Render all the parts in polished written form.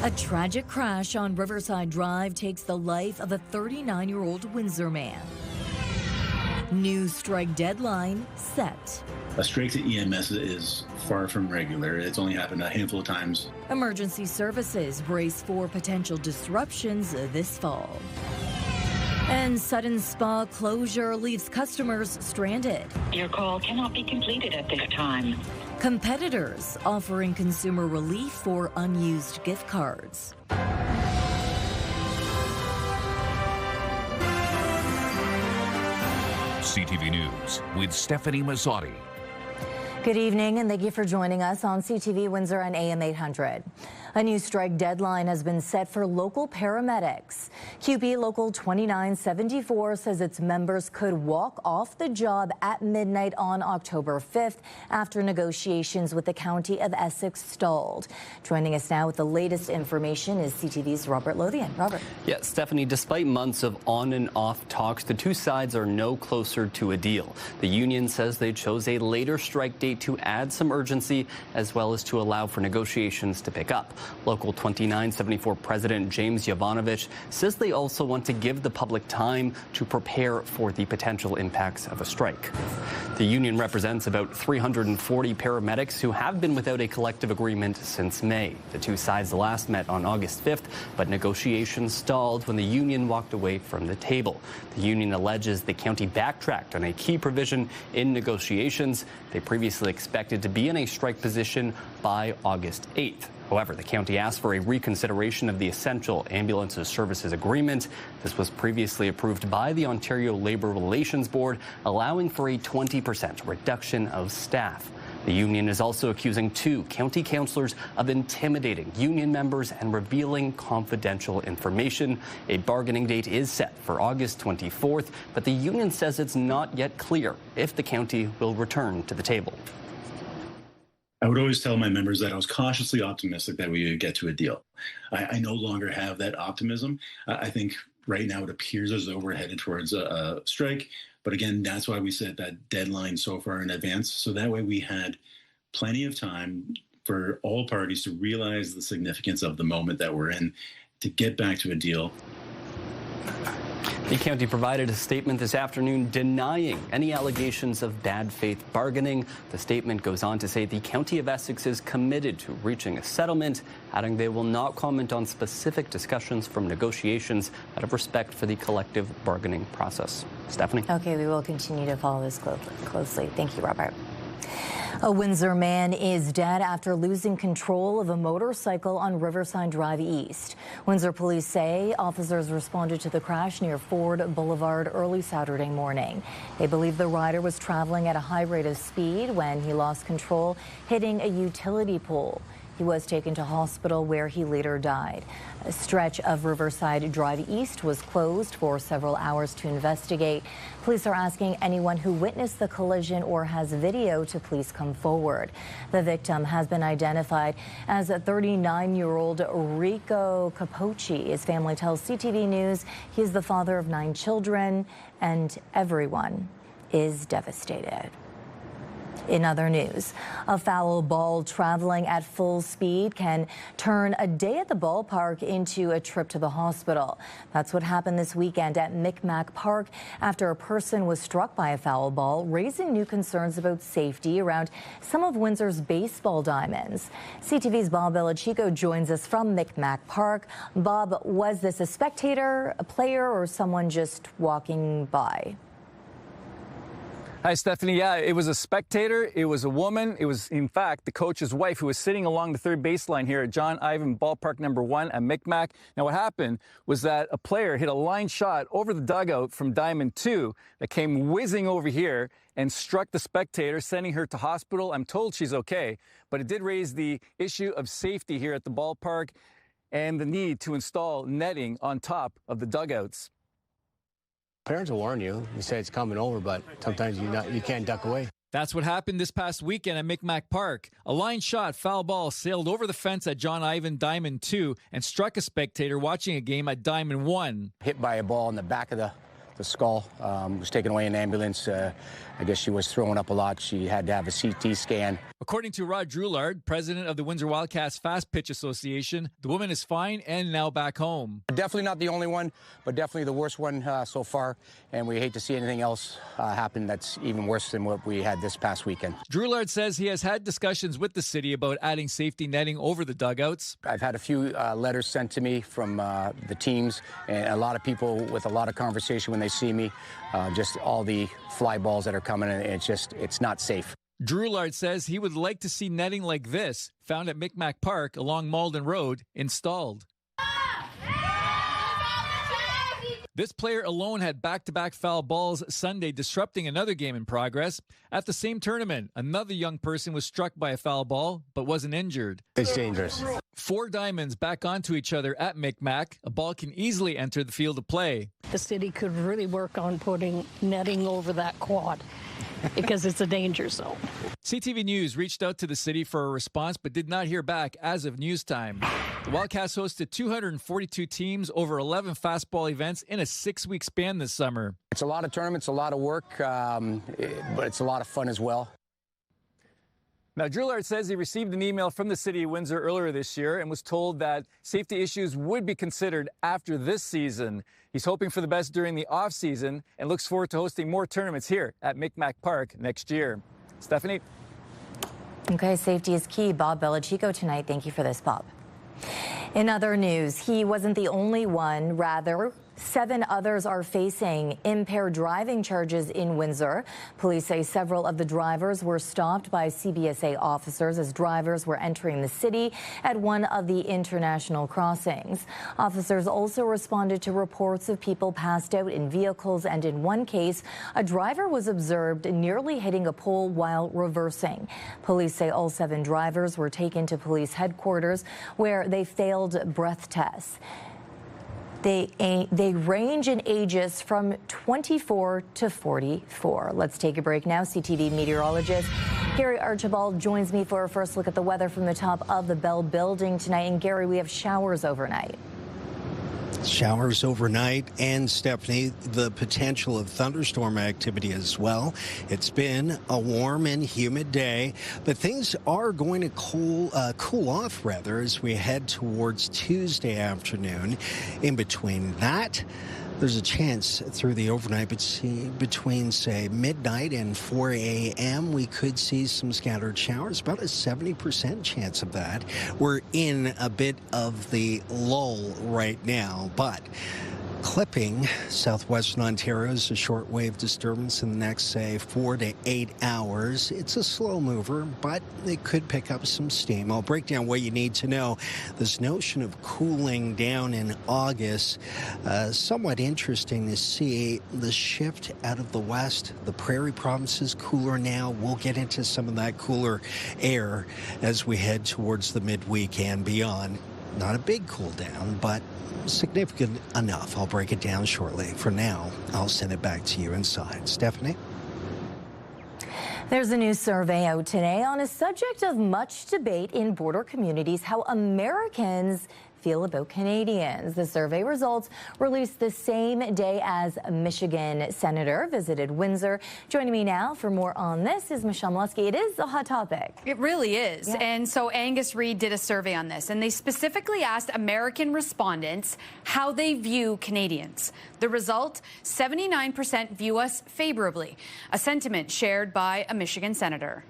A tragic crash on Riverside Drive takes the life of a 39-year-old Windsor man. New strike deadline set. A strike to EMS is far from regular. It's only happened a handful of times. Emergency services brace for potential disruptions this fall. And sudden spa closure leaves customers stranded. Your call cannot be completed at this time. Competitors offering consumer relief for unused gift cards. CTV News with Stefanie Masotti. Good evening, and thank you for joining us on CTV Windsor and AM 800. A new strike deadline has been set for local paramedics. QP Local 2974 says its members could walk off the job at midnight on October 5th after negotiations with the County of Essex stalled. Joining us now with the latest information is CTV's Robert Lothian. Robert. Yeah, Stefanie, despite months of on and off talks, the two sides are no closer to a deal. The union says they chose a later strike date to add some urgency as well as to allow for negotiations to pick up. Local 2974 President James Yovanovich says they also want to give the public time to prepare for the potential impacts of a strike. The union represents about 340 paramedics who have been without a collective agreement since May. The two sides last met on August 5th, but negotiations stalled when the union walked away from the table. The union alleges the county backtracked on a key provision in negotiations. They previously expected to be in a strike position by August 8th. However, the county asked for a reconsideration of the Essential Ambulances Services Agreement. This was previously approved by the Ontario Labour Relations Board, allowing for a 20% reduction of staff. The union is also accusing two county councillors of intimidating union members and revealing confidential information. A bargaining date is set for August 24th, but the union says it's not yet clear if the county will return to the table. I would always tell my members that I was cautiously optimistic that we would get to a deal. I no longer have that optimism. I think right now it appears as though we're headed towards a strike. But again, that's why we set that deadline so far in advance. So that way we had plenty of time for all parties to realize the significance of the moment that we're in to get back to a deal. The county provided a statement this afternoon denying any allegations of bad faith bargaining. The statement goes on to say the County of Essex is committed to reaching a settlement, adding they will not comment on specific discussions from negotiations out of respect for the collective bargaining process. Stefanie. Okay, we will continue to follow this closely. Thank you, Robert. A Windsor man is dead after losing control of a motorcycle on Riverside Drive East. Windsor police say officers responded to the crash near Ford Boulevard early Saturday morning. They believe the rider was traveling at a high rate of speed when he lost control, hitting a utility pole. He was taken to hospital where he later died. A stretch of Riverside Drive East was closed for several hours to investigate. Police are asking anyone who witnessed the collision or has video to please come forward. The victim has been identified as a 39-year-old Rico Capocci. His family tells CTV News he is the father of 9 children, and everyone is devastated. In other news, a foul ball traveling at full speed can turn a day at the ballpark into a trip to the hospital. That's what happened this weekend at Micmac Park after a person was struck by a foul ball, raising new concerns about safety around some of Windsor's baseball diamonds. CTV's Bob Belichico joins us from Micmac Park. Bob, was this a spectator, a player, or someone just walking by? Hi, Stefanie. Yeah, it was a spectator. It was a woman. It was, in fact, the coach's wife who was sitting along the third baseline here at John Ivan Ballpark number 1 at Micmac. Now, what happened was that a player hit a line shot over the dugout from Diamond 2 that came whizzing over here and struck the spectator, sending her to hospital. I'm told she's okay, but it did raise the issue of safety here at the ballpark and the need to install netting on top of the dugouts. Parents will warn you. You say it's coming over, but sometimes you can't duck away. That's what happened this past weekend at Micmac Park. A line shot foul ball sailed over the fence at John Ivan Diamond 2 and struck a spectator watching a game at Diamond 1. Hit by a ball in the back of the the skull. Was taken away in an ambulance. I guess she was throwing up a lot. She had to have a CT scan. According to Rod Droulard, president of the Windsor Wildcats Fast Pitch Association, the woman is fine and now back home. Definitely not the only one, but definitely the worst one so far. And we hate to see anything else happen that's even worse than what we had this past weekend. Droulard says he has had discussions with the city about adding safety netting over the dugouts. I've had a few letters sent to me from the teams and a lot of people with a lot of conversation when they see me. Just all the fly balls that are coming, and it's not safe. Droulard says he would like to see netting like this, found at Micmac Park along Malden Road, installed. This player alone had back-to-back foul balls Sunday, disrupting another game in progress. At the same tournament, another young person was struck by a foul ball, but wasn't injured. It's dangerous. 4 diamonds back onto each other at Micmac. A ball can easily enter the field of play. The city could really work on putting netting over that quad because it's a danger zone. CTV News reached out to the city for a response but did not hear back as of news time. The Wildcats hosted 242 teams over 11 fastball events in a 6-week span this summer. It's a lot of tournaments, a lot of work, but it's a lot of fun as well. Now, Droulard says he received an email from the city of Windsor earlier this year and was told that safety issues would be considered after this season. He's hoping for the best during the off-season and looks forward to hosting more tournaments here at Micmac Park next year. Stefanie? Okay, safety is key. Bob Belichico tonight. Thank you for this, Bob. In other news, he wasn't the only one. Rather, 7 others are facing impaired driving charges in Windsor. Police say several of the drivers were stopped by CBSA officers as drivers were entering the city at one of the international crossings. Officers also responded to reports of people passed out in vehicles, and in one case, a driver was observed nearly hitting a pole while reversing. Police say all 7 drivers were taken to police headquarters where they failed breath tests. They range in ages from 24 to 44. Let's take a break now. CTV meteorologist Gary Archibald joins me for a first look at the weather from the top of the Bell Building tonight. And Gary, we have showers overnight. Showers overnight, and Stefanie, the potential of thunderstorm activity as well. It's been a warm and humid day, but things are going to cool off rather as we head towards Tuesday afternoon. In between that, there's a chance through the overnight between, say, midnight and 4 a.m. we could see some scattered showers, about a 70% chance of that. We're in a bit of the lull right now, but clipping southwestern Ontario is a shortwave disturbance in the next, say, 4 to 8 hours. It's a slow mover, but it could pick up some steam. I'll break down what you need to know. This notion of cooling down in August, somewhat interesting to see the shift out of the west. The prairie provinces cooler now. We'll get into some of that cooler air as we head towards the midweek and beyond. Not a big cool down, but significant enough. I'll break it down shortly. For now, I'll send it back to you inside. Stefanie? There's a new survey out today on a subject of much debate in border communities, how Americans feel about Canadians. The survey results released the same day as Michigan Senator visited Windsor. Joining me now for more on this is Michelle Molesky. It is a hot topic. It really is. Yeah. And so Angus Reid did a survey on this, and they specifically asked American respondents how they view Canadians. The result, 79% view us favorably, a sentiment shared by a Michigan senator.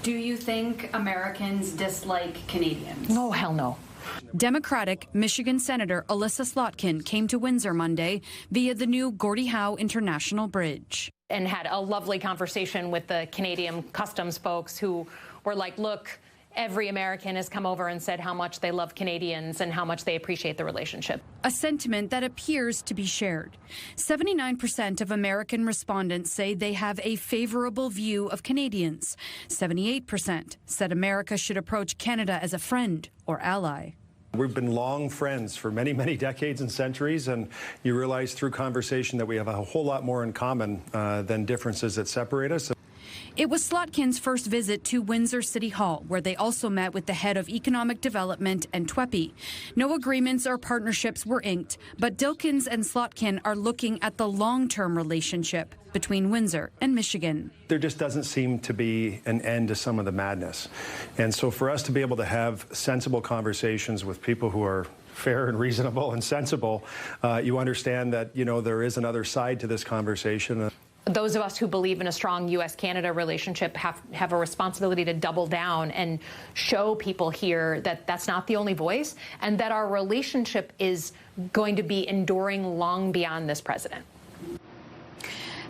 Do you think Americans dislike Canadians? No, hell no. Democratic Michigan Senator Alyssa Slotkin came to Windsor Monday via the new Gordie Howe International Bridge. And had a lovely conversation with the Canadian customs folks who were like, look, every American has come over and said how much they love Canadians and how much they appreciate the relationship. A sentiment that appears to be shared. 79% of American respondents say they have a favorable view of Canadians. 78% said America should approach Canada as a friend or ally. We've been long friends for many, many decades and centuries, and you realize through conversation that we have a whole lot more in common than differences that separate us. It was Slotkin's first visit to Windsor City Hall, where they also met with the head of economic development and TWEPI. No agreements or partnerships were inked, but Dilkins and Slotkin are looking at the long-term relationship between Windsor and Michigan. There just doesn't seem to be an end to some of the madness. And so for us to be able to have sensible conversations with people who are fair and reasonable and sensible, you understand that, there is another side to this conversation. Those of us who believe in a strong U.S.-Canada relationship have a responsibility to double down and show people here that that's not the only voice and that our relationship is going to be enduring long beyond this president.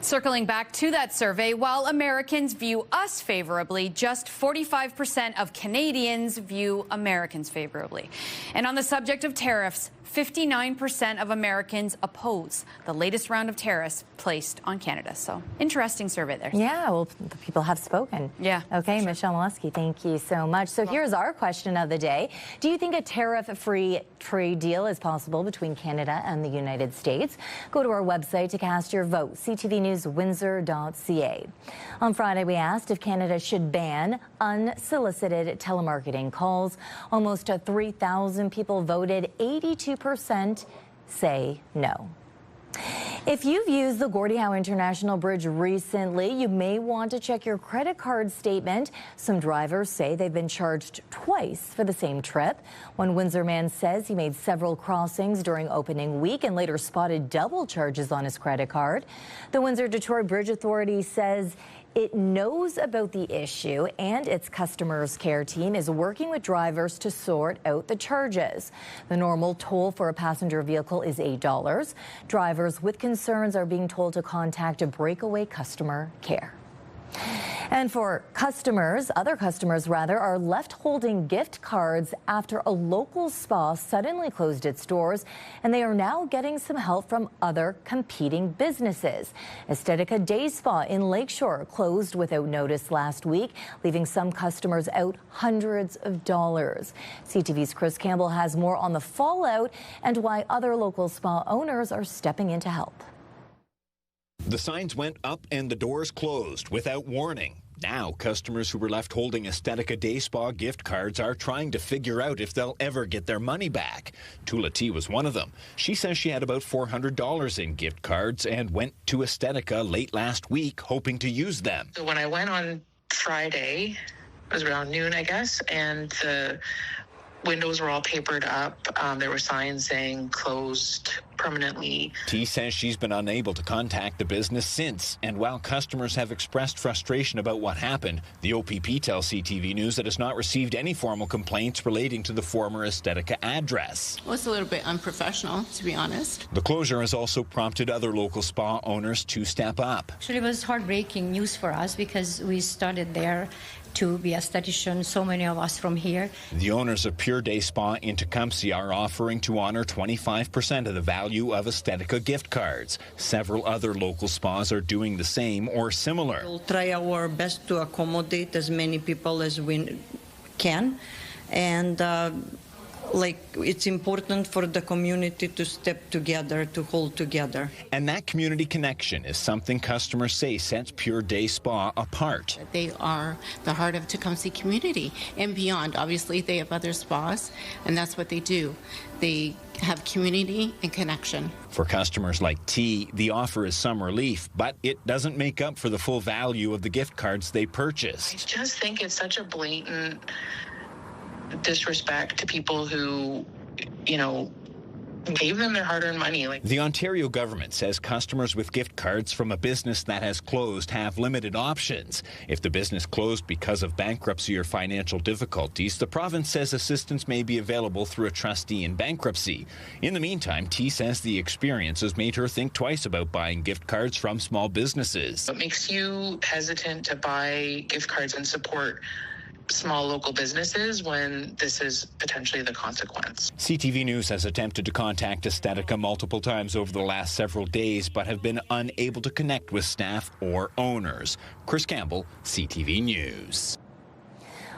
Circling back to that survey, while Americans view us favorably, just 45% of Canadians view Americans favorably. And on the subject of tariffs, 59% of Americans oppose the latest round of tariffs placed on Canada. So, interesting survey there. Yeah, well, the people have spoken. Yeah. Okay, sure. Michelle Molesky, thank you so much. So here's our question of the day. Do you think a tariff-free trade deal is possible between Canada and the United States? Go to our website to cast your vote, ctvnewswindsor.ca. On Friday, we asked if Canada should ban unsolicited telemarketing calls. Almost 3,000 people voted. 82% say no. If you've used the Gordie Howe International Bridge recently, you may want to check your credit card statement. Some drivers say they've been charged twice for the same trip. One Windsor man says he made several crossings during opening week and later spotted double charges on his credit card. The Windsor-Detroit Bridge Authority says it knows about the issue and its customers care team is working with drivers to sort out the charges. The normal toll for a passenger vehicle is $8. Drivers with concerns are being told to contact a breakaway customer care. And for other customers are left holding gift cards after a local spa suddenly closed its doors, and they are now getting some help from other competing businesses. Estetica Day Spa in Lakeshore closed without notice last week, leaving some customers out hundreds of dollars. CTV's Chris Campbell has more on the fallout and why other local spa owners are stepping in to help. The signs went up and the doors closed without warning. Now, customers who were left holding Estetica Day Spa gift cards are trying to figure out if they'll ever get their money back. Tula T was one of them. She says she had about $400 in gift cards and went to Estetica late last week hoping to use them. So when I went on Friday, it was around noon, I guess, and the windows were all papered up. There were signs saying closed permanently. T says she's been unable to contact the business since, and while customers have expressed frustration about what happened, the OPP tells CTV News that it's not received any formal complaints relating to the former Estetica address. Well, it's a little bit unprofessional, to be honest. The closure has also prompted other local spa owners to step up. Actually, it was heartbreaking news for us because we started there to be aestheticians, so many of us from here. The owners of Pure Day Spa in Tecumseh are offering to honor 25% of the value of Estetica gift cards. Several other local spas are doing the same or similar. We'll try our best to accommodate as many people as we can, and it's important for the community to step together, to hold together. And that community connection is something customers say sets Pure Day Spa apart. They are the heart of Tecumseh community and beyond. Obviously, they have other spas, and that's what they do. They have community and connection. For customers like T, the offer is some relief, but it doesn't make up for the full value of the gift cards they purchased. I just think it's such a blatant disrespect to people who, gave them their hard-earned money. The Ontario government says customers with gift cards from a business that has closed have limited options. If the business closed because of bankruptcy or financial difficulties, the province says assistance may be available through a trustee in bankruptcy. In the meantime, T says the experience has made her think twice about buying gift cards from small businesses. It makes you hesitant to buy gift cards and support small local businesses when this is potentially the consequence. CTV News has attempted to contact Estetica multiple times over the last several days, but have been unable to connect with staff or owners. Chris Campbell, CTV News.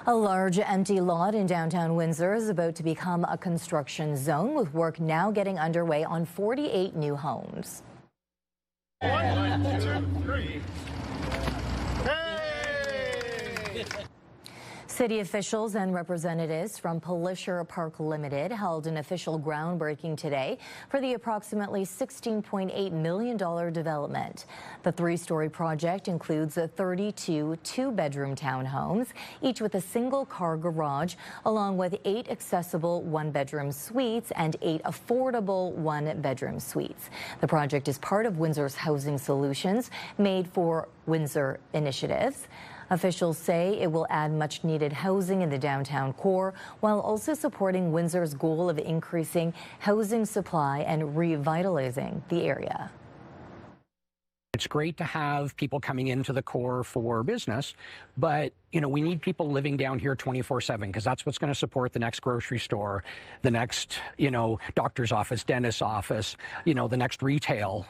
A large empty lot in downtown Windsor is about to become a construction zone, with work now getting underway on 48 new homes. 1, 2, 3. City officials and representatives from Pallisher Park Limited held an official groundbreaking today for the approximately $16.8 million development. The three-story project includes 32 two-bedroom townhomes, each with a single-car garage, along with 8 accessible one-bedroom suites and 8 affordable one-bedroom suites. The project is part of Windsor's Housing Solutions Made for Windsor initiatives. Officials say it will add much-needed housing in the downtown core while also supporting Windsor's goal of increasing housing supply and revitalizing the area. It's great to have people coming into the core for business, but we need people living down here 24/7 because that's what's going to support the next grocery store, the next doctor's office, dentist's office, the next retail.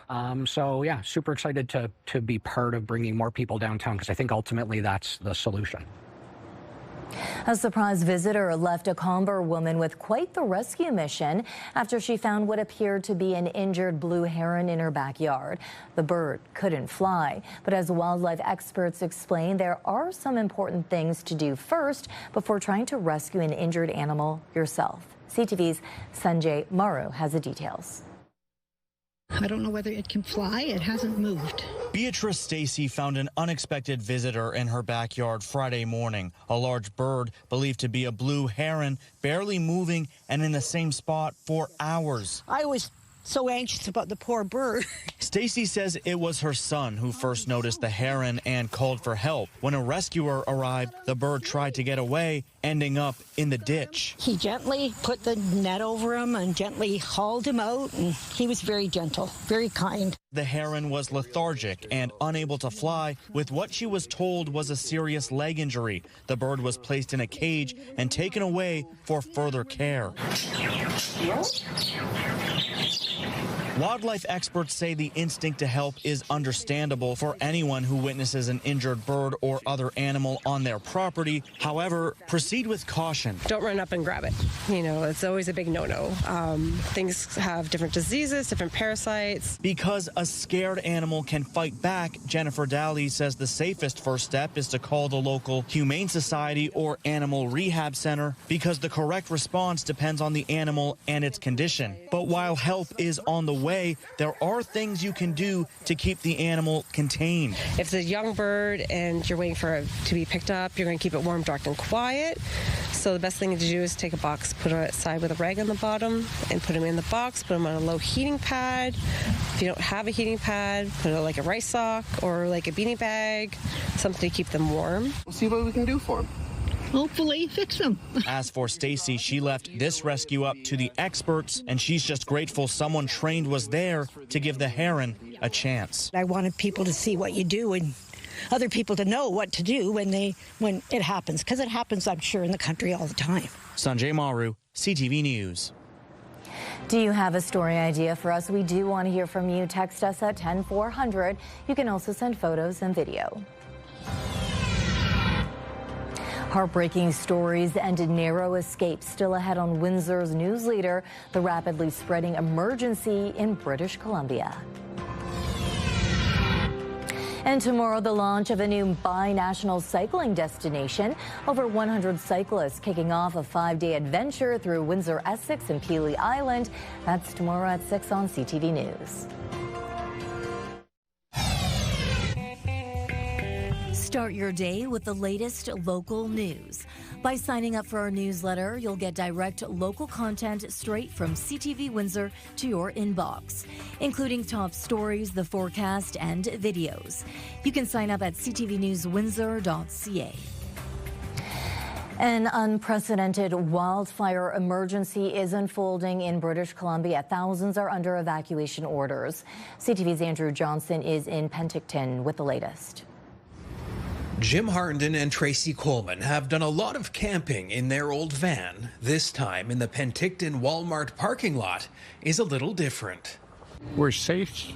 So yeah, super excited to be part of bringing more people downtown because I think ultimately that's the solution. A surprise visitor left a Comber woman with quite the rescue mission after she found what appeared to be an injured blue heron in her backyard. The bird couldn't fly, but as wildlife experts explain, there are some important things to do first before trying to rescue an injured animal yourself. CTV's Sanjay Maru has the details. I don't know whether it can fly. It hasn't moved. Beatrice Stacy found an unexpected visitor in her backyard Friday morning. A large bird believed to be a blue heron, barely moving and in the same spot for hours. I was so anxious about the poor bird. Stacy says it was her son who first noticed the heron and called for help. When a rescuer arrived, the bird tried to get away, ending up in the ditch. He gently put the net over him and gently hauled him out, and he was very gentle, very kind. The heron was lethargic and unable to fly with what she was told was a serious leg injury. The bird was placed in a cage and taken away for further care. Wildlife experts say the instinct to help is understandable for anyone who witnesses an injured bird or other animal on their property. However, proceed with caution. Don't run up and grab it. It's always a big no-no. Things have different diseases, different parasites. Because a scared animal can fight back, Jennifer Daly says the safest first step is to call the local Humane Society or Animal Rehab Center because the correct response depends on the animal and its condition. But while help is on the way, there are things you can do to keep the animal contained. If it's a young bird and you're waiting for it to be picked up, you're going to keep it warm, dark, and quiet. So the best thing to do is take a box, put it outside with a rag on the bottom, and put them in the box, put them on a low heating pad. If you don't have a heating pad, put it like a rice sock or like a beanie bag, something to keep them warm. We'll see what we can do for them. Hopefully fix them. As for Stacy, she left this rescue up to the experts, and she's just grateful someone trained was there to give the heron a chance. I wanted people to see what you do and other people to know what to do when it happens, because it happens, I'm sure, in the country all the time. Sanjay Maru, CTV News. Do you have a story idea for us? We do want to hear from you. Text us at 10400. You can also send photos and video. Heartbreaking stories and narrow escapes still ahead on Windsor's news leader, the rapidly spreading emergency in British Columbia. And tomorrow, the launch of a new bi-national cycling destination. Over 100 cyclists kicking off a 5-day adventure through Windsor, Essex and Pelee Island. That's tomorrow at 6 on CTV News. Start your day with the latest local news. By signing up for our newsletter, you'll get direct local content straight from CTV Windsor to your inbox, including top stories, the forecast, and videos. You can sign up at ctvnewswindsor.ca. An unprecedented wildfire emergency is unfolding in British Columbia. Thousands are under evacuation orders. CTV's Andrew Johnson is in Penticton with the latest. Jim Hartenden and Tracy Coleman have done a lot of camping in their old van. This time in the Penticton Walmart parking lot is a little different. We're safe,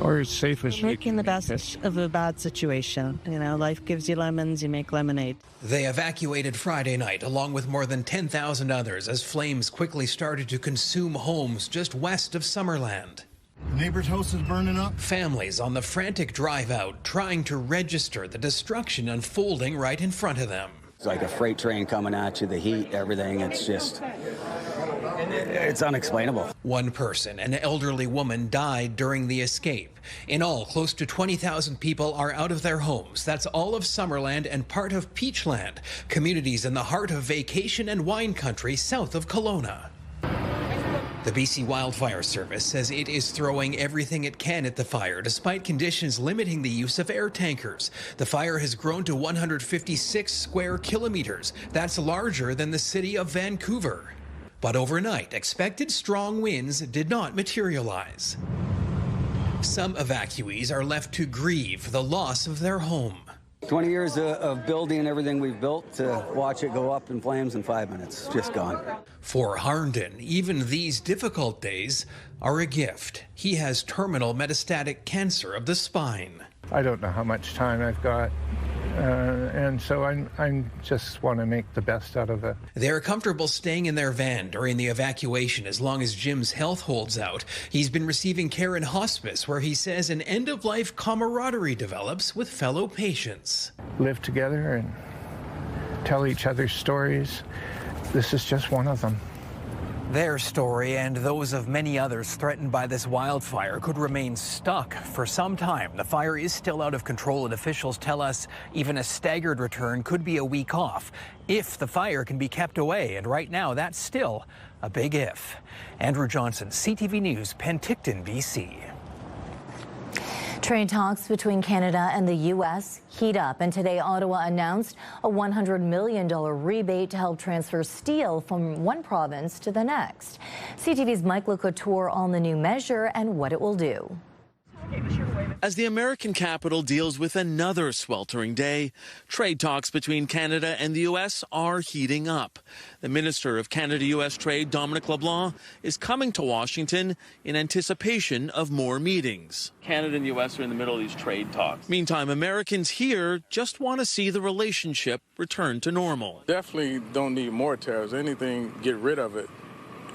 or as safe as we're making the best of a bad situation. Life gives you lemons, you make lemonade. They evacuated Friday night along with more than 10,000 others as flames quickly started to consume homes just west of Summerland. The neighbor's house is burning up. Families on the frantic drive out trying to register the destruction unfolding right in front of them. It's like a freight train coming at you, the heat, everything. It's unexplainable. One person, an elderly woman, died during the escape. In all, close to 20,000 people are out of their homes. That's all of Summerland and part of Peachland, communities in the heart of vacation and wine country south of Kelowna. The BC Wildfire Service says it is throwing everything it can at the fire, despite conditions limiting the use of air tankers. The fire has grown to 156 square kilometers. That's larger than the city of Vancouver. But overnight, expected strong winds did not materialize. Some evacuees are left to grieve the loss of their home. 20 years of building everything we've built to watch it go up in flames in 5 minutes. Just gone. For Harnden, even these difficult days are a gift. He has terminal metastatic cancer of the spine. I don't know how much time I've got, and so I just want to make the best out of it. They're comfortable staying in their van during the evacuation as long as Jim's health holds out. He's been receiving care in hospice, where he says an end-of-life camaraderie develops with fellow patients. Live together and tell each other stories. This is just one of them. Their story and those of many others threatened by this wildfire could remain stuck for some time. The fire is still out of control, and officials tell us even a staggered return could be a week off if the fire can be kept away. And right now, that's still a big if. Andrew Johnson, CTV News, Penticton, BC. Trade talks between Canada and the U.S. heat up, and today Ottawa announced a $100 million rebate to help transfer steel from one province to the next. CTV's Mike LeCouture on the new measure and what it will do. As the American capital deals with another sweltering day, trade talks between Canada and the U.S. are heating up. The Minister of Canada-U.S. Trade, Dominic LeBlanc, is coming to Washington in anticipation of more meetings. Canada and the U.S. are in the middle of these trade talks. Meantime, Americans here just want to see the relationship return to normal. Definitely don't need more tariffs. Anything, get rid of it.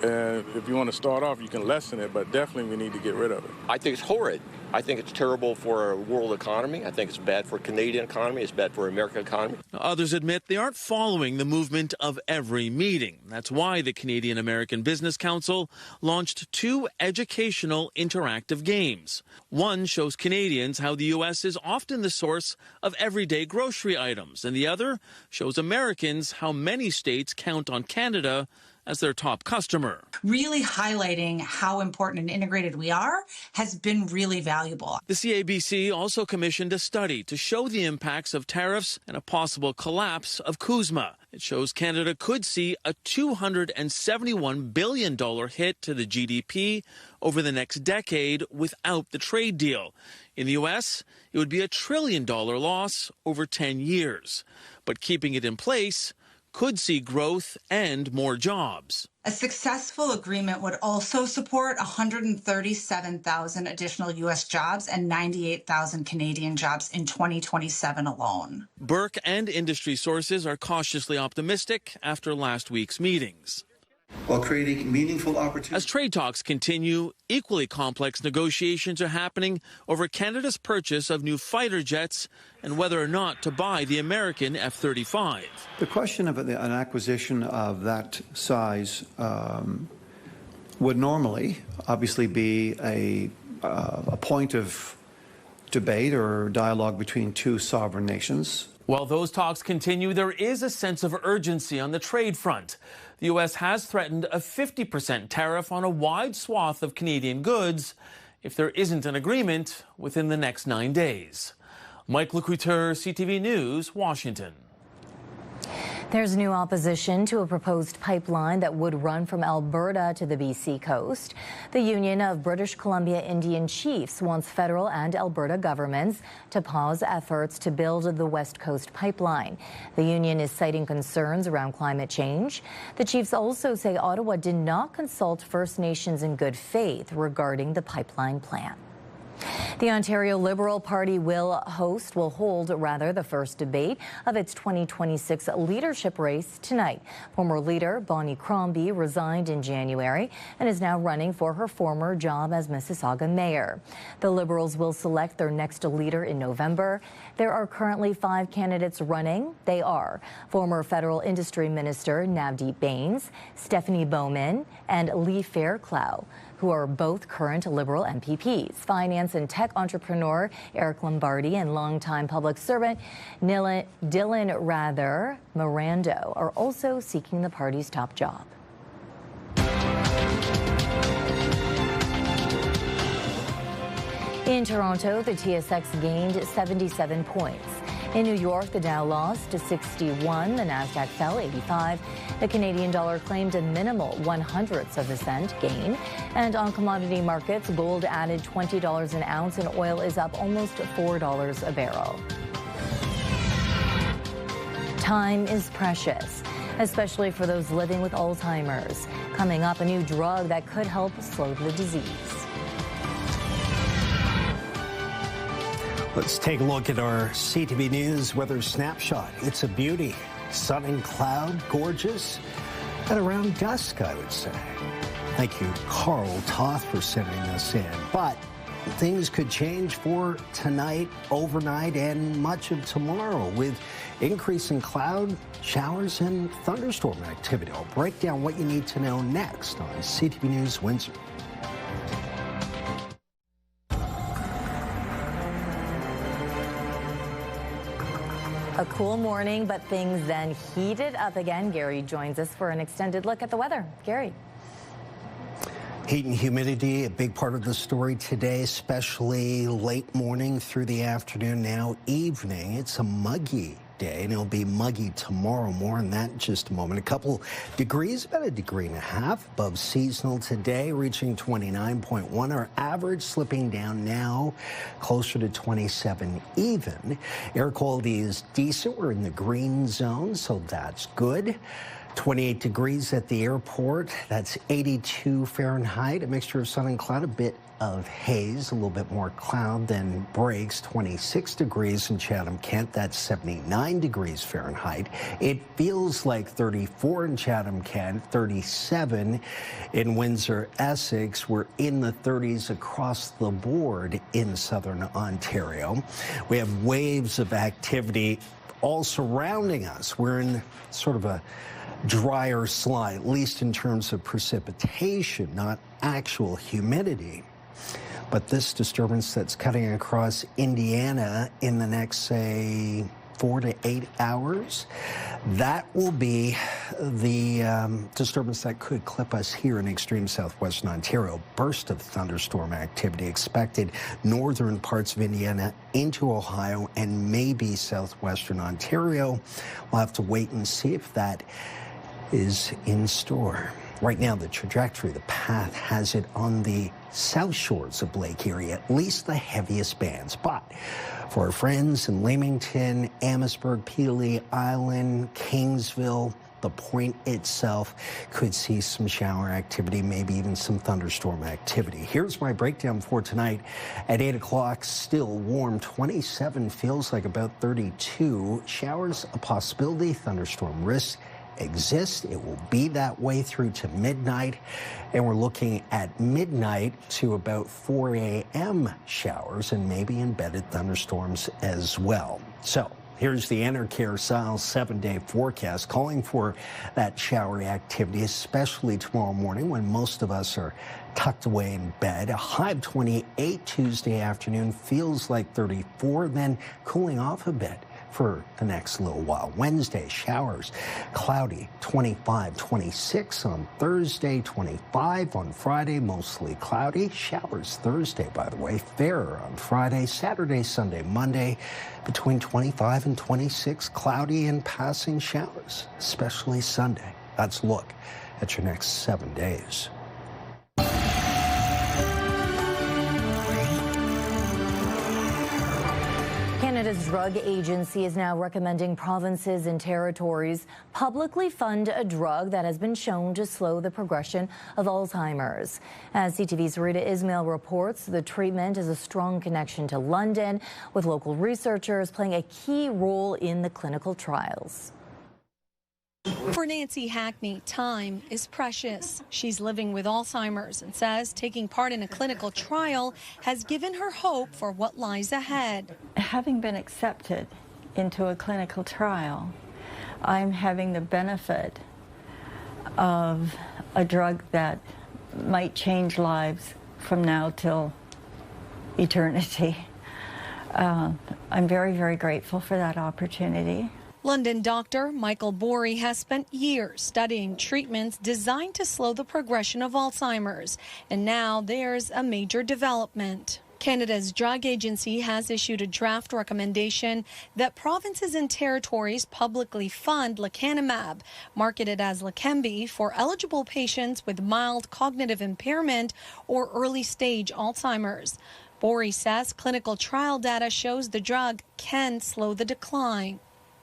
And if you want to start off, you can lessen it, but definitely we need to get rid of it. I think it's horrid. I think it's terrible for our world economy. I think it's bad for Canadian economy. It's bad for American economy. Others admit they aren't following the movement of every meeting. That's why the Canadian American Business Council launched 2 educational interactive games. One shows Canadians how the U.S. is often the source of everyday grocery items, and the other shows Americans how many states count on Canada as their top customer. Really highlighting how important and integrated we are has been really valuable. The CABC also commissioned a study to show the impacts of tariffs and a possible collapse of CUSMA. It shows Canada could see a $271 billion hit to the GDP over the next decade without the trade deal. In the U.S., it would be a $1 trillion loss over 10 years. But keeping it in place could see growth and more jobs. A successful agreement would also support 137,000 additional U.S. jobs and 98,000 Canadian jobs in 2027 alone. Burke and industry sources are cautiously optimistic after last week's meetings. While creating meaningful opportunities. As trade talks continue, equally complex negotiations are happening over Canada's purchase of new fighter jets and whether or not to buy the American F-35. The question of an acquisition of that size would normally, obviously, be a point of debate or dialogue between 2 sovereign nations. While those talks continue, there is a sense of urgency on the trade front. The U.S. has threatened a 50% tariff on a wide swath of Canadian goods if there isn't an agreement within the next 9 days. Mike LeCouture, CTV News, Washington. There's new opposition to a proposed pipeline that would run from Alberta to the BC coast. The Union of British Columbia Indian Chiefs wants federal and Alberta governments to pause efforts to build the West Coast pipeline. The union is citing concerns around climate change. The Chiefs also say Ottawa did not consult First Nations in good faith regarding the pipeline plan. The Ontario Liberal Party will hold the first debate of its 2026 leadership race tonight. Former leader Bonnie Crombie resigned in January and is now running for her former job as Mississauga mayor. The Liberals will select their next leader in November. There are currently 5 candidates running. They are former federal industry minister Navdeep Bains, Stefanie Bowman, and Lee Fairclough, who are both current Liberal MPPs. Finance and tech entrepreneur Eric Lombardi and longtime public servant Dylan Rather Mirando are also seeking the party's top job. In Toronto, the TSX gained 77 points. In New York, the Dow lost to 61, the Nasdaq fell 85. The Canadian dollar claimed a minimal 0.01 gain. And on commodity markets, gold added $20 an ounce and oil is up almost $4 a barrel. Time is precious, especially for those living with Alzheimer's. Coming up, a new drug that could help slow the disease. Let's take a look at our CTV News weather snapshot. It's a beauty. Sun and cloud, gorgeous, at around dusk, I would say. Thank you, Carl Toth, for sending this in. But things could change for tonight, overnight, and much of tomorrow with increasing cloud, showers, and thunderstorm activity. I'll break down what you need to know next on CTV News Windsor. A cool morning, but things then heated up again. Gary joins us for an extended look at the weather. Gary. Heat and humidity, a big part of the story today, especially late morning through the afternoon, now evening. It's a muggy day, and it'll be muggy tomorrow. More on that in just a moment. A couple degrees, about 1.5 degrees above seasonal today, reaching 29.1. Our average slipping down now closer to 27 even. Air quality is decent. We're in the green zone, so that's good. 28 degrees at the airport. That's 82 Fahrenheit. A mixture of sun and cloud, a bit of haze, a little bit more cloud than breaks. 26 degrees in Chatham-Kent. That's 79 degrees Fahrenheit. It feels like 34 in Chatham-Kent, 37 in Windsor-Essex. We're in the 30s across the board in southern Ontario. We have waves of activity all surrounding us. We're in sort of a drier slide, at least in terms of precipitation, not actual humidity. But this disturbance that's cutting across Indiana in the next, say, 4 to 8 hours, that will be the disturbance that could clip us here in extreme southwestern Ontario. Burst of thunderstorm activity expected northern parts of Indiana into Ohio and maybe southwestern Ontario. We'll have to wait and see if that is in store. Right now, the trajectory, the path has it on the south shores of Lake Erie, at least the heaviest bands. But for our friends in Leamington, Amherstburg, Pelee Island, Kingsville, the point itself could see some shower activity, maybe even some thunderstorm activity. Here's my breakdown for tonight. At 8 o'clock, still warm, 27, feels like about 32. Showers a possibility, thunderstorm risk exist. It will be that way through to midnight, and we're looking at midnight to about 4 a.m. showers and maybe embedded thunderstorms as well. So here's the Enercare style 7-day forecast calling for that showery activity, especially tomorrow morning when most of us are tucked away in bed. A high of 28 Tuesday afternoon, feels like 34, then cooling off a bit for the next little while. Wednesday, showers, cloudy, 25, 26 on Thursday, 25 on Friday, mostly cloudy. Showers Thursday, by the way, fairer on Friday, Saturday, Sunday, Monday, between 25 and 26, cloudy and passing showers, especially Sunday. That's a look at your next 7 days. Canada's drug agency is now recommending provinces and territories publicly fund a drug that has been shown to slow the progression of Alzheimer's. As CTV's Rita Ismail reports, the treatment has a strong connection to London, with local researchers playing a key role in the clinical trials. For Nancy Hackney, time is precious. She's living with Alzheimer's and says taking part in a clinical trial has given her hope for what lies ahead. Having been accepted into a clinical trial, I'm having the benefit of a drug that might change lives from now till eternity. I'm very, very grateful for that opportunity. London doctor Michael Borey has spent years studying treatments designed to slow the progression of Alzheimer's, and now there's a major development. Canada's drug agency has issued a draft recommendation that provinces and territories publicly fund lecanemab, marketed as Leqembi, for eligible patients with mild cognitive impairment or early-stage Alzheimer's. Borey says clinical trial data shows the drug can slow the decline.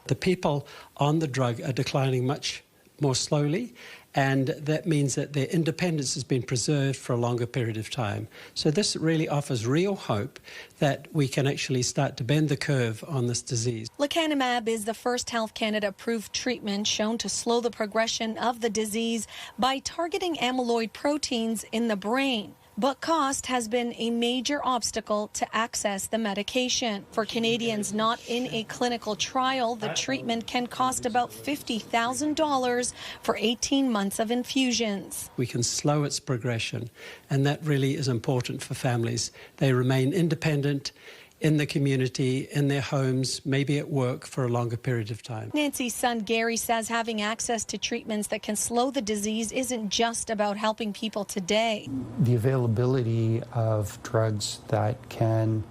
The people on the drug are declining much more slowly, and that means that their independence has been preserved for a longer period of time. So this really offers real hope that we can actually start to bend the curve on this disease. Lecanemab is the first Health Canada-approved treatment shown to slow the progression of the disease by targeting amyloid proteins in the brain. But cost has been a major obstacle to access the medication. For Canadians not in a clinical trial, the treatment can cost about $50,000 for 18 months of infusions. We can slow its progression, and that really is important for families. They remain independent in the community, in their homes, maybe at work for a longer period of time. Nancy's son Gary says having access to treatments that can slow the disease isn't just about helping people today. The availability of drugs that can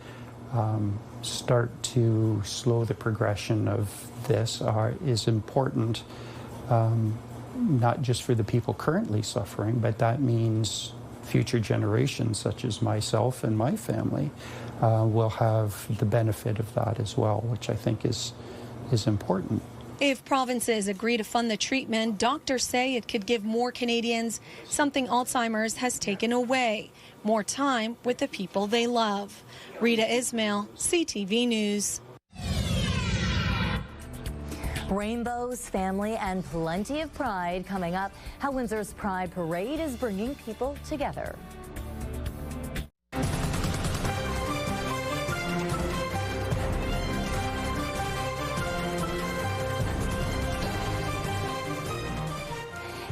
start to slow the progression of this is important, not just for the people currently suffering, but that means future generations such as myself and my family will have the benefit of that as well, which I think is important. If provinces agree to fund the treatment, doctors say it could give more Canadians something Alzheimer's has taken away, more time with the people they love. Rita Ismail, CTV News. Rainbows, family, and plenty of pride coming up. How Windsor's Pride Parade is bringing people together.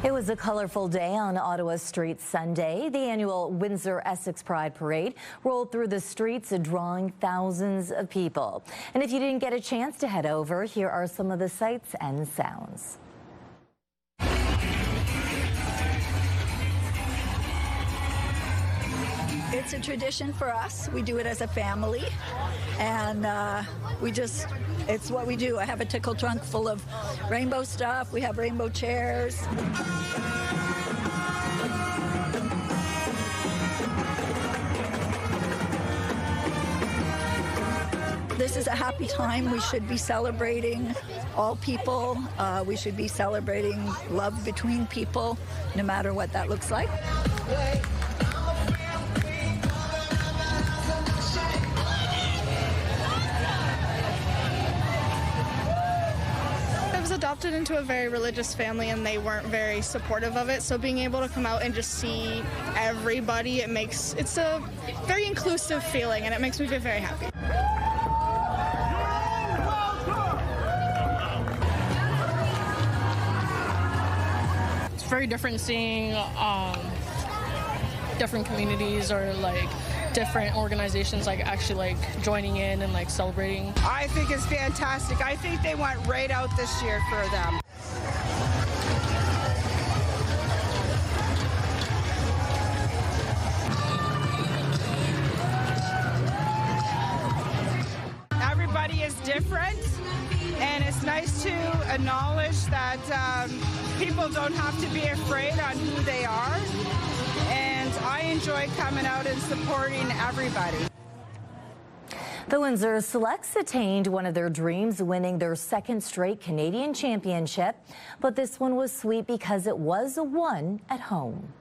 It was a colorful day on Ottawa streets Sunday. The annual Windsor Essex Pride Parade rolled through the streets, drawing thousands of people. And if you didn't get a chance to head over, here are some of the sights and sounds. It's a tradition for us. We do it as a family, and it's what we do. I have a tickle trunk full of rainbow stuff. We have rainbow chairs. This is a happy time. We should be celebrating all people. We should be celebrating love between people, no matter what that looks like. Adopted into a very religious family, and they weren't very supportive of it, so being able to come out and just see everybody, it's a very inclusive feeling, and it makes me feel very happy. It's very different seeing different communities or different organizations actually joining in and celebrating. I think it's fantastic. I think they went right out this year for them. Everybody is different, and it's nice to acknowledge that people don't have to be afraid on who they are. And I enjoy coming out and supporting everybody. The Windsor Selects attained one of their dreams, winning their second straight Canadian championship. But this one was sweet because it was a won at home.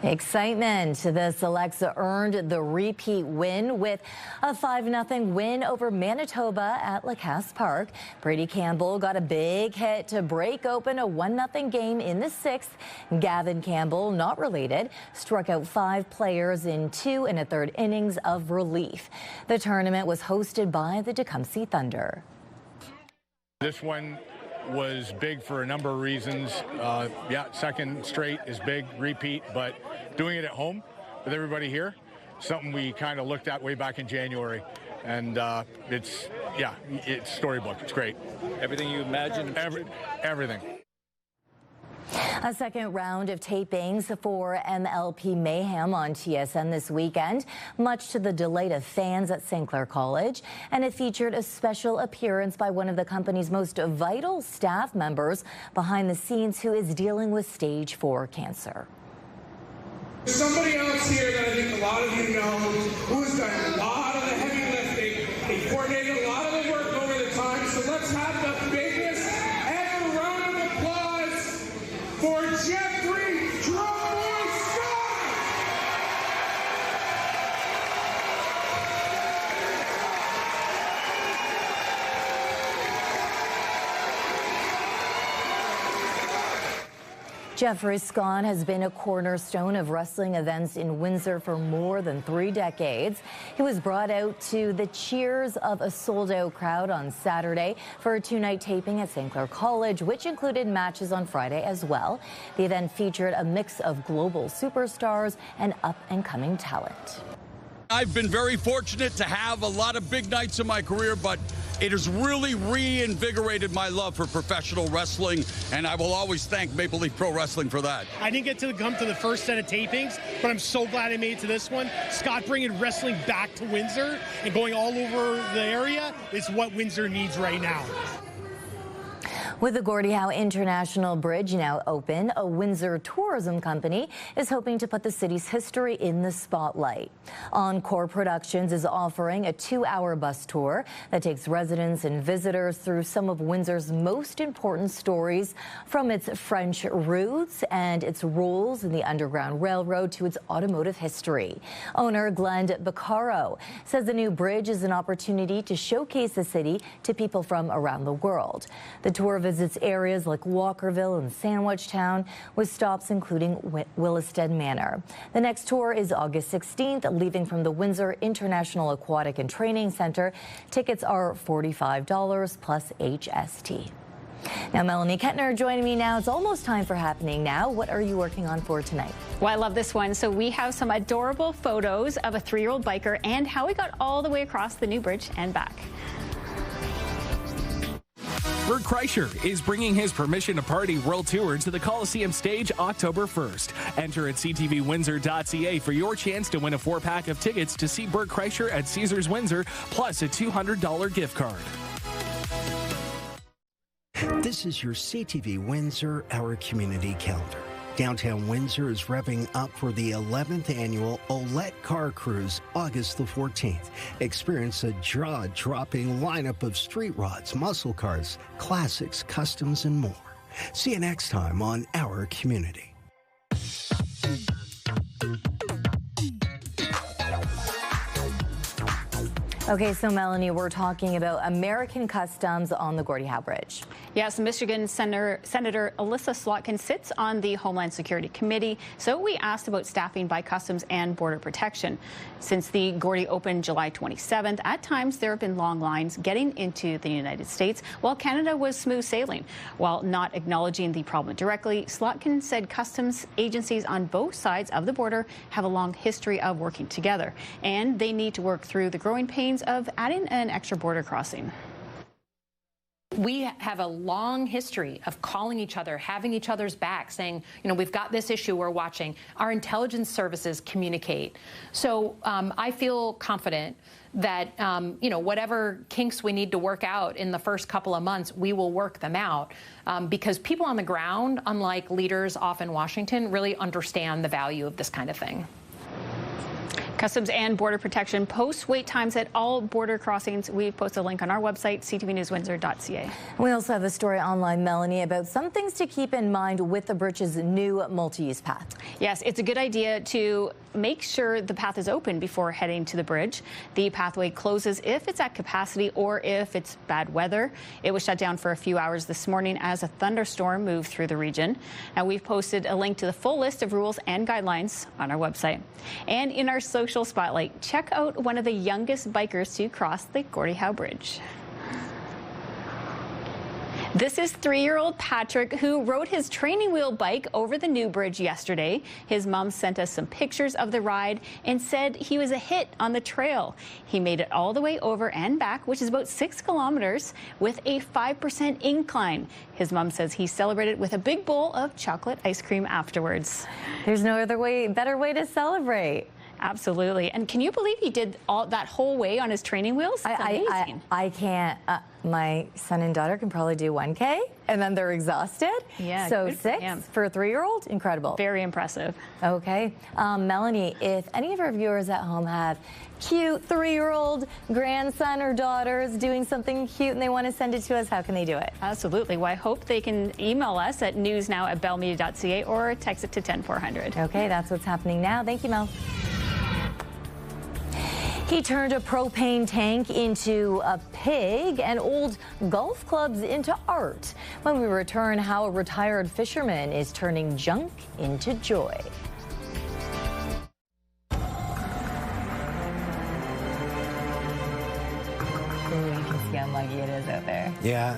Excitement. The Selects earned the repeat win with a 5-0 win over Manitoba at Lacasse Park. Brady Campbell got a big hit to break open a 1-0 game in the 6th. Gavin Campbell, not related, struck out 5 players in 2 and a 3rd innings of relief. The tournament was hosted by the Tecumseh Thunder. This one was big for a number of reasons. Yeah, second straight is big, repeat, but doing it at home with everybody here, something we kind of looked at way back in January. And it's storybook. It's great. Everything you imagined? Everything. A second round of tapings for MLP Mayhem on TSN this weekend, much to the delight of fans at St. Clair College. And it featured a special appearance by one of the company's most vital staff members behind the scenes who is dealing with stage 4 cancer. There's somebody else here that I think a lot of you know who's done a lot of the heavy lifting. He coordinated a lot of the work over the time. So let's have the biggest ever round of applause for Jeffrey Drumboy Scott! Jeffrey Scott has been a cornerstone of wrestling events in Windsor for more than 3 decades. He was brought out to the cheers of a sold-out crowd on Saturday for a 2-night taping at St. Clair College, which included matches on Friday as well. The event featured a mix of global superstars and up-and-coming talent. I've been very fortunate to have a lot of big nights in my career, but it has really reinvigorated my love for professional wrestling, and I will always thank Maple Leaf Pro Wrestling for that. I didn't get to come to the first set of tapings, but I'm so glad I made it to this one. Scott bringing wrestling back to Windsor and going all over the area is what Windsor needs right now. With the Gordie Howe International Bridge now open, a Windsor tourism company is hoping to put the city's history in the spotlight. Encore Productions is offering a 2-hour bus tour that takes residents and visitors through some of Windsor's most important stories, from its French roots and its roles in the Underground Railroad to its automotive history. Owner Glenn Beccaro says the new bridge is an opportunity to showcase the city to people from around the world. The tour visits areas like Walkerville and Sandwich Town, with stops including Willisted Manor. The next tour is August 16th, leaving from the Windsor International Aquatic and Training Center. Tickets are $45 plus HST. Now, Melanie Kettner joining me now. It's almost time for Happening Now. What are you working on for tonight? Well, I love this one. So we have some adorable photos of a 3-year-old biker and how he got all the way across the new bridge and back. Bert Kreischer is bringing his Permission to Party World Tour to the Coliseum stage October 1st. Enter at ctvwindsor.ca for your chance to win a 4-pack of tickets to see Bert Kreischer at Caesars Windsor, plus a $200 gift card. This is your CTV Windsor Our Community Calendar. Downtown Windsor is revving up for the 11th annual Olette Car Cruise, August the 14th. Experience a jaw-dropping lineup of street rods, muscle cars, classics, customs, and more. See you next time on Our Community. Okay, so Melanie, we're talking about American customs on the Gordie Howe Bridge. Yes, Michigan Senator Alyssa Slotkin sits on the Homeland Security Committee, so we asked about staffing by Customs and Border Protection. Since the Gordie opened July 27th, at times there have been long lines getting into the United States, while Canada was smooth sailing. While not acknowledging the problem directly, Slotkin said customs agencies on both sides of the border have a long history of working together, and they need to work through the growing pains of adding an extra border crossing. We have a long history of calling each other, having each other's back, saying, you know, we've got this issue we're watching. Our intelligence services communicate. So I feel confident that, you know, whatever kinks we need to work out in the first couple of months, we will work them out because people on the ground, unlike leaders off in Washington, really understand the value of this kind of thing. Customs and Border Protection posts wait times at all border crossings. We've posted a link on our website, ctvnewswindsor.ca. We also have a story online, Melanie, about some things to keep in mind with the bridge's new multi-use path. Yes, it's a good idea to make sure the path is open before heading to the bridge. The pathway closes if it's at capacity or if it's bad weather. It was shut down for a few hours this morning as a thunderstorm moved through the region. And we've posted a link to the full list of rules and guidelines on our website. And in our social spotlight, check out one of the youngest bikers to cross the Gordie Howe Bridge. This is 3-year-old Patrick, who rode his training wheel bike over the new bridge yesterday. His mom sent us some pictures of the ride and said he was a hit on the trail. He made it all the way over and back, which is about 6 kilometers, with a 5% incline. His mom says he celebrated with a big bowl of chocolate ice cream afterwards. There's no other way, better way to celebrate. Absolutely. And can you believe he did all that whole way on his training wheels? It's amazing. I can't. My son and daughter can probably do 1K, and then they're exhausted. Yeah. So 6 for a 3-year-old? Incredible. Very impressive. Okay. Melanie, if any of our viewers at home have cute 3-year-old grandson or daughters doing something cute and they want to send it to us, how can they do it? Absolutely. Well, I hope they can email us at newsnow@bellmedia.ca or text it to 10400. Okay, that's what's happening now. Thank you, Mel. He turned a propane tank into a pig and old golf clubs into art. When we return, how a retired fisherman is turning junk into joy. Ooh, you can see how muggy it is out there. Yeah,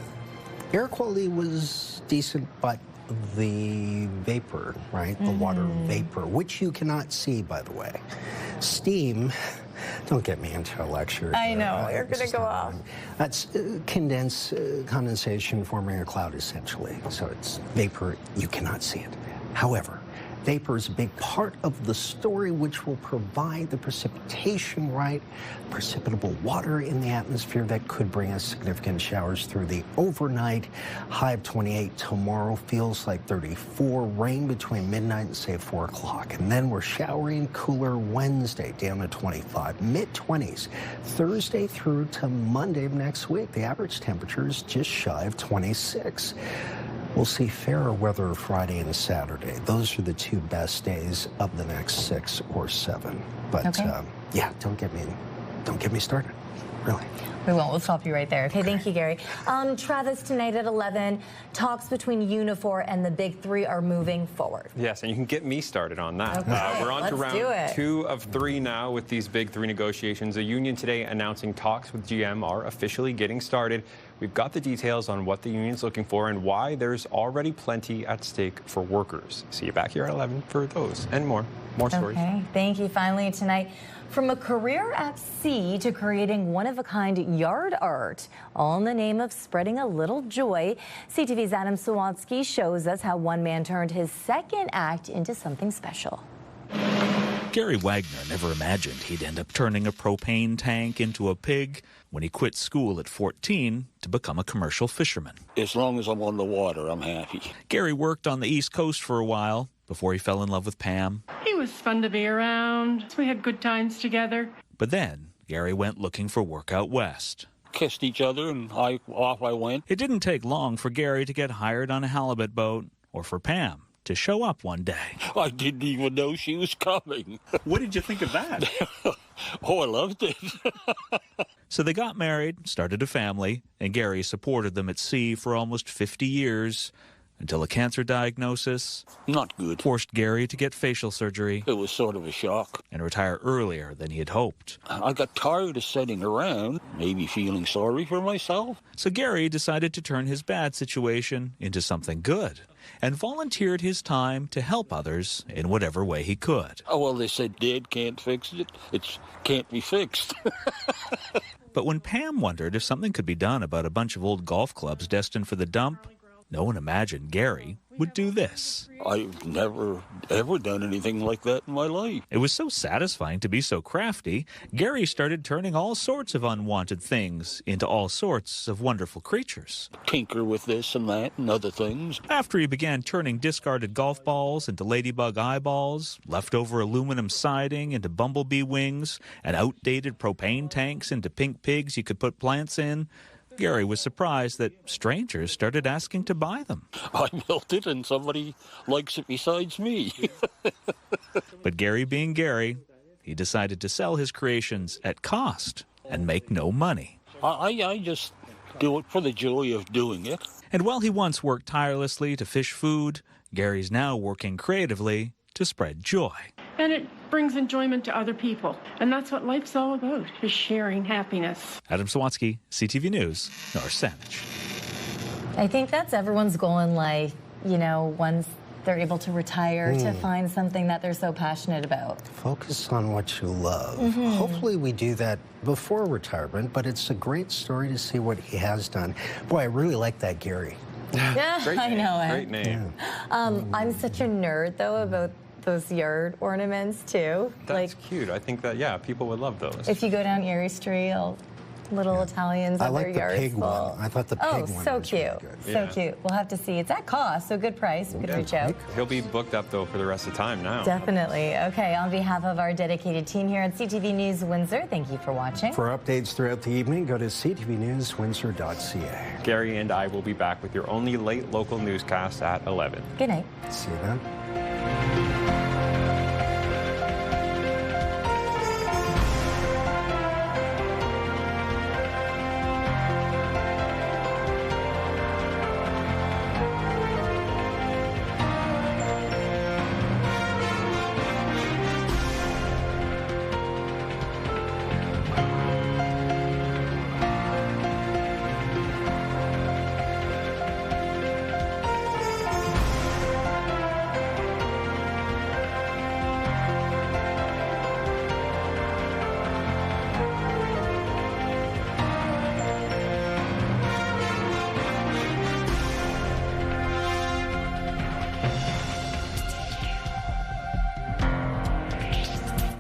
air quality was decent, but the vapor, right? The water vapor, which you cannot see, by the way. Steam. Don't get me into a lecture. I know, you're going to go off. That's condensation forming a cloud, essentially. So it's vapor, you cannot see it. However, vapor is a big part of the story, which will provide the precipitation, right? Precipitable water in the atmosphere that could bring us significant showers through the overnight. High of 28 tomorrow, feels like 34. Rain between midnight and say 4 o'clock. And then we're showering, cooler Wednesday down to 25, mid-20s. Thursday through to Monday of next week, the average temperature is just shy of 26. We'll see fairer weather Friday and Saturday. Those are the 2 best days of the next 6 or 7. But yeah, don't get me started. Really. We won't. We'll stop you right there. Okay, thank you, Gary. Travis, tonight at 11, talks between Unifor and the Big Three are moving forward. Yes, and you can get me started on that. Okay, we're on to let's do round it. 2 of 3 now with these Big Three negotiations. A union today announcing talks with GM are officially getting started. We've got the details on what the union's looking for and why there's already plenty at stake for workers. See you back here at 11 for those and more stories. Okay, thank you. Finally tonight, from a career at sea to creating one-of-a-kind yard art, all in the name of spreading a little joy, CTV's Adam Sawatsky shows us how one man turned his second act into something special. Gary Wagner never imagined he'd end up turning a propane tank into a pig when he quit school at 14 to become a commercial fisherman. As long as I'm on the water, I'm happy. Gary worked on the East Coast for a while before he fell in love with Pam. He was fun to be around. We had good times together. But then Gary went looking for work out west. Kissed each other and off I went. It didn't take long for Gary to get hired on a halibut boat or for Pam to show up one day. I didn't even know she was coming. What did you think of that? Oh, I loved it. So they got married, started a family, and Gary supported them at sea for almost 50 years until a cancer diagnosis Not good. forced Gary to get facial surgery It was sort of a shock. and retire earlier than he had hoped. I got tired of sitting around, maybe feeling sorry for myself. So Gary decided to turn his bad situation into something good and volunteered his time to help others in whatever way he could. Oh, well, they said dead can't fix it. It can't be fixed. But when Pam wondered if something could be done about a bunch of old golf clubs destined for the dump, no one imagined Gary would do this. I've never, ever done anything like that in my life. It was so satisfying to be so crafty, Gary started turning all sorts of unwanted things into all sorts of wonderful creatures. Tinker with this and that and other things. After he began turning discarded golf balls into ladybug eyeballs, leftover aluminum siding into bumblebee wings, and outdated propane tanks into pink pigs you could put plants in, Gary was surprised that strangers started asking to buy them. I built it and somebody likes it besides me. But Gary being Gary, he decided to sell his creations at cost and make no money. I just do it for the joy of doing it. And while he once worked tirelessly to fish food, Gary's now working creatively to spread joy. And it brings enjoyment to other people. And that's what life's all about, is sharing happiness. Adam Sawatsky, CTV News, North Saanich. I think that's everyone's goal in life, you know, once they're able to retire, to find something that they're so passionate about. Focus on what you love. Mhm. Hopefully we do that before retirement, but it's a great story to see what he has done. Boy, I really like that Gary. Yeah, I know it. Great name. I'm such a nerd, though, about those yard ornaments, too. That's cute. I think that, yeah, people would love those. If you go down Erie Street, little Italians I have like their the yards pig full. one. I thought the pig one so was cute. really good. So Yeah. cute. We'll have to see. It's at cost, so good price. We could reach out. He'll be booked up, though, for the rest of the time now. Definitely. Okay, on behalf of our dedicated team here at CTV News Windsor, thank you for watching. For updates throughout the evening, go to ctvnewswindsor.ca. Gary and I will be back with your only late local newscast at 11. Good night. See you then.